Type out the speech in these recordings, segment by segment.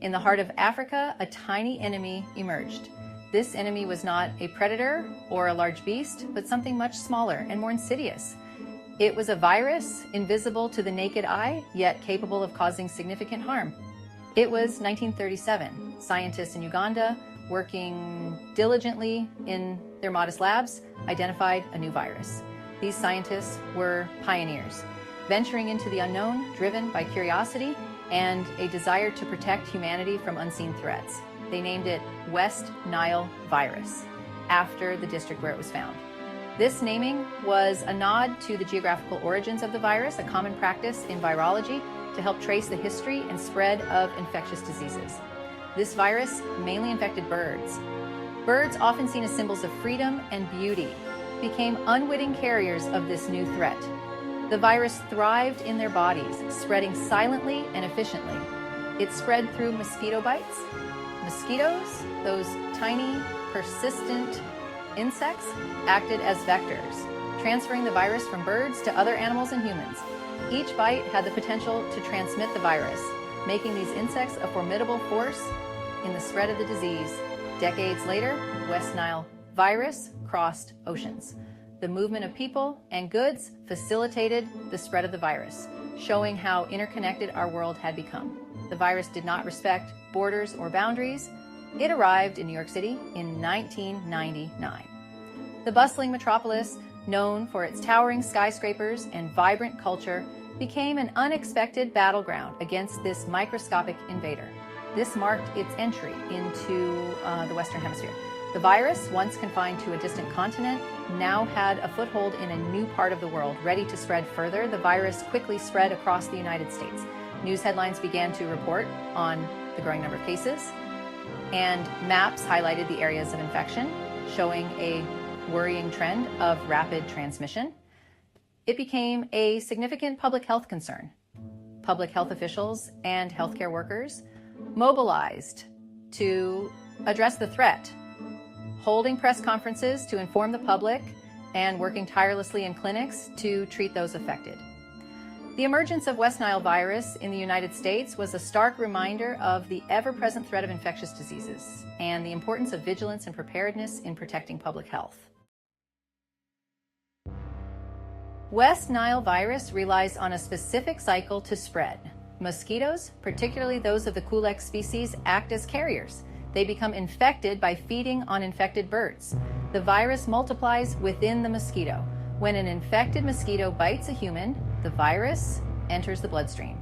In the heart of Africa, a tiny enemy emerged. This enemy was not a predator or a large beast, but something much smaller and more insidious. It was a virus, invisible to the naked eye, yet capable of causing significant harm. It was 1937. Scientists in Uganda, working diligently in their modest labs, identified a new virus. These scientists were pioneers, venturing into the unknown, driven by curiosity and a desire to protect humanity from unseen threats. They named it West Nile virus, after the district where it was found. This naming was a nod to the geographical origins of the virus, a common practice in virology to help trace the history and spread of infectious diseases. This virus mainly infected birds. Birds, often seen as symbols of freedom and beauty, became unwitting carriers of this new threat. The virus thrived in their bodies, spreading silently and efficiently. It spread through mosquito bites. Mosquitoes, those tiny, persistent insects, acted as vectors, transferring the virus from birds to other animals and humans. Each bite had the potential to transmit the virus, making these insects a formidable force in the spread of the disease. Decades later, West Nile virus crossed oceans. The movement of people and goods facilitated the spread of the virus, showing how interconnected our world had become. The virus did not respect borders or boundaries. It arrived in New York City in 1999. The bustling metropolis, known for its towering skyscrapers and vibrant culture, became an unexpected battleground against this microscopic invader. This marked its entry into the Western Hemisphere. The virus, once confined to a distant continent, now had a foothold in a new part of the world, ready to spread further. The virus quickly spread across the United States. News headlines began to report on the growing number of cases, and maps highlighted the areas of infection, showing a worrying trend of rapid transmission. It became a significant public health concern. Public health officials and healthcare workers mobilized to address the threat, holding press conferences to inform the public and working tirelessly in clinics to treat those affected. The emergence of West Nile virus in the United States was a stark reminder of the ever-present threat of infectious diseases and the importance of vigilance and preparedness in protecting public health. West Nile virus relies on a specific cycle to spread. Mosquitoes, particularly those of the Culex species, act as carriers. They become infected by feeding on infected birds. The virus multiplies within the mosquito. When an infected mosquito bites a human, the virus enters the bloodstream.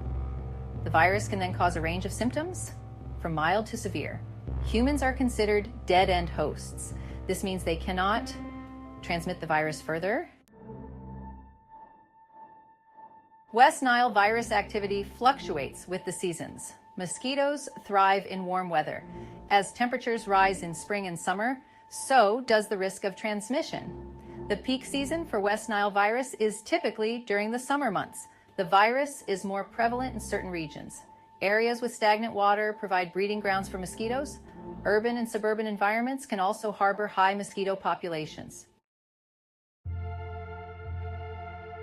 The virus can then cause a range of symptoms, from mild to severe. Humans are considered dead-end hosts. This means they cannot transmit the virus further. West Nile virus activity fluctuates with the seasons. Mosquitoes thrive in warm weather. As temperatures rise in spring and summer, so does the risk of transmission. The peak season for West Nile virus is typically during the summer months. The virus is more prevalent in certain regions. Areas with stagnant water provide breeding grounds for mosquitoes. Urban and suburban environments can also harbor high mosquito populations.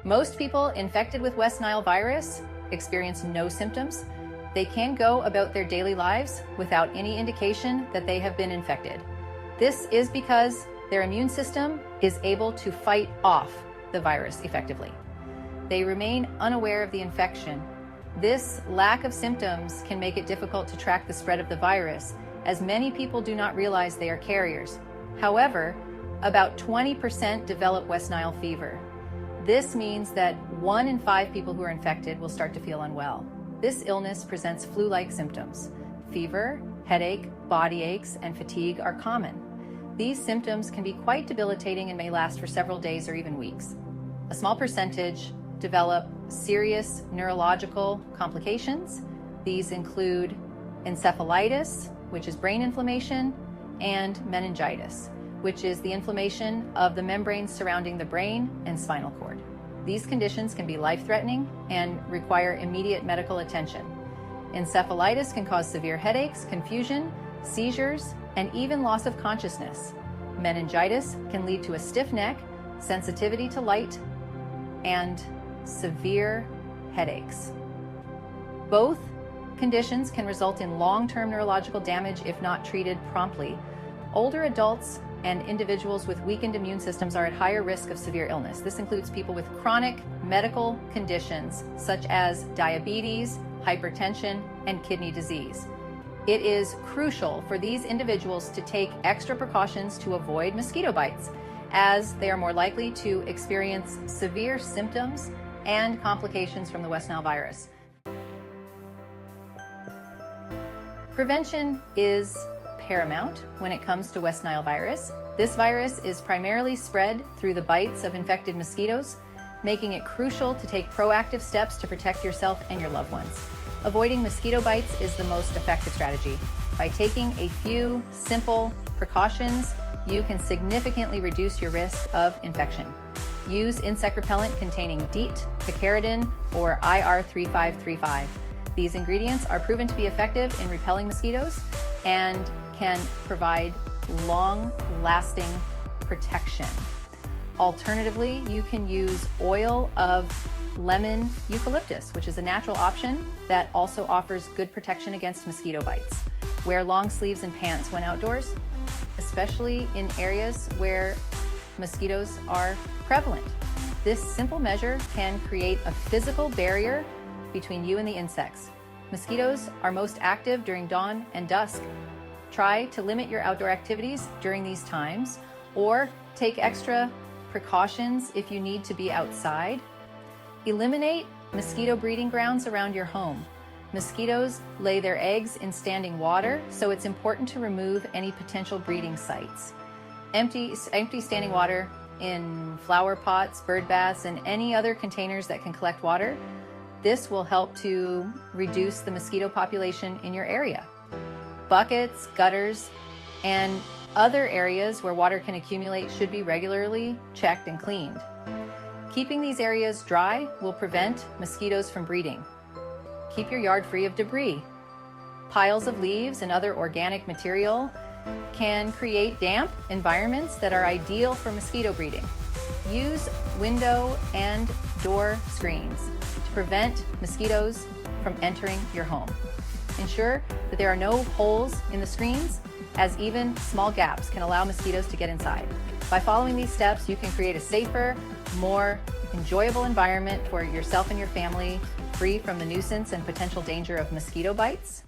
Most people infected with West Nile virus experience no symptoms. They can go about their daily lives without any indication that they have been infected. This is because their immune system is able to fight off the virus effectively. They remain unaware of the infection. This lack of symptoms can make it difficult to track the spread of the virus, as many people do not realize they are carriers. However, about 20% develop West Nile fever. This means that 1 in 5 people who are infected will start to feel unwell. This illness presents flu-like symptoms. Fever, headache, body aches, and fatigue are common. These symptoms can be quite debilitating and may last for several days or even weeks. A small percentage develop serious neurological complications. These include encephalitis, which is brain inflammation, and meningitis, which is the inflammation of the membranes surrounding the brain and spinal cord. These conditions can be life-threatening and require immediate medical attention. Encephalitis can cause severe headaches, confusion, seizures, and even loss of consciousness. Meningitis can lead to a stiff neck, sensitivity to light, and severe headaches. Both conditions can result in long-term neurological damage if not treated promptly. Older adults and individuals with weakened immune systems are at higher risk of severe illness. This includes people with chronic medical conditions such as diabetes, hypertension, and kidney disease. It is crucial for these individuals to take extra precautions to avoid mosquito bites, as they are more likely to experience severe symptoms and complications from the West Nile virus. Prevention is paramount when it comes to West Nile virus. This virus is primarily spread through the bites of infected mosquitoes, making it crucial to take proactive steps to protect yourself and your loved ones. Avoiding mosquito bites is the most effective strategy. By taking a few simple precautions, you can significantly reduce your risk of infection. Use insect repellent containing DEET, picaridin, or IR3535. These ingredients are proven to be effective in repelling mosquitoes and can provide long-lasting protection. Alternatively, you can use oil of lemon eucalyptus, which is a natural option that also offers good protection against mosquito bites. Wear long sleeves and pants when outdoors, especially in areas where mosquitoes are prevalent. This simple measure can create a physical barrier between you and the insects. Mosquitoes are most active during dawn and dusk. Try to limit your outdoor activities during these times, or take extra precautions if you need to be outside. Eliminate mosquito breeding grounds around your home. Mosquitoes lay their eggs in standing water, so it's important to remove any potential breeding sites. Empty standing water in flower pots, bird baths, and any other containers that can collect water. This will help to reduce the mosquito population in your area. Buckets, gutters, and other areas where water can accumulate should be regularly checked and cleaned. Keeping these areas dry will prevent mosquitoes from breeding. Keep your yard free of debris. Piles of leaves and other organic material can create damp environments that are ideal for mosquito breeding. Use window and door screens to prevent mosquitoes from entering your home. Ensure that there are no holes in the screens, as even small gaps can allow mosquitoes to get inside. By following these steps, you can create a safer, more enjoyable environment for yourself and your family, free from the nuisance and potential danger of mosquito bites.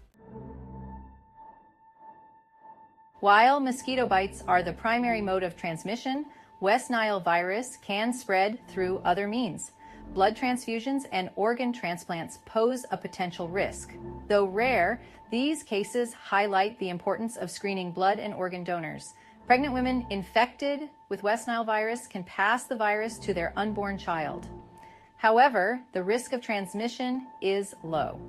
While mosquito bites are the primary mode of transmission, West Nile virus can spread through other means. Blood transfusions and organ transplants pose a potential risk. Though rare, these cases highlight the importance of screening blood and organ donors. Pregnant women infected with West Nile virus can pass the virus to their unborn child. However, the risk of transmission is low.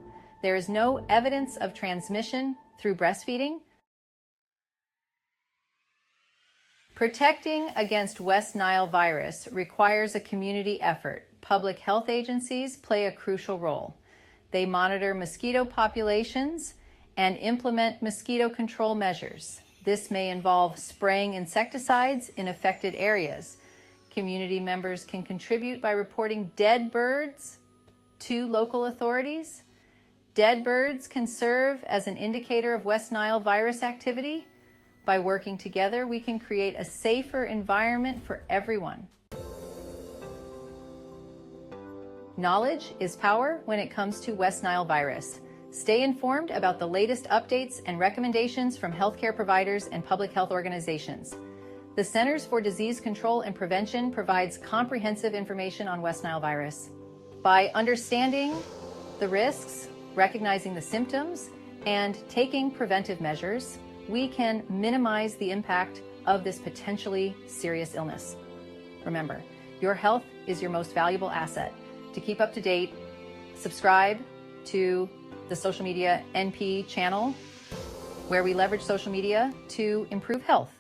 There is no evidence of transmission through breastfeeding. Protecting against West Nile virus requires a community effort. Public health agencies play a crucial role. They monitor mosquito populations and implement mosquito control measures. This may involve spraying insecticides in affected areas. Community members can contribute by reporting dead birds to local authorities. Dead birds can serve as an indicator of West Nile virus activity. By working together, we can create a safer environment for everyone. Knowledge is power when it comes to West Nile virus. Stay informed about the latest updates and recommendations from healthcare providers and public health organizations. The Centers for Disease Control and Prevention provides comprehensive information on West Nile virus. By understanding the risks, recognizing the symptoms, and taking preventive measures, we can minimize the impact of this potentially serious illness. Remember, your health is your most valuable asset. To keep up to date, subscribe to the Social Media NP channel, where we leverage social media to improve health.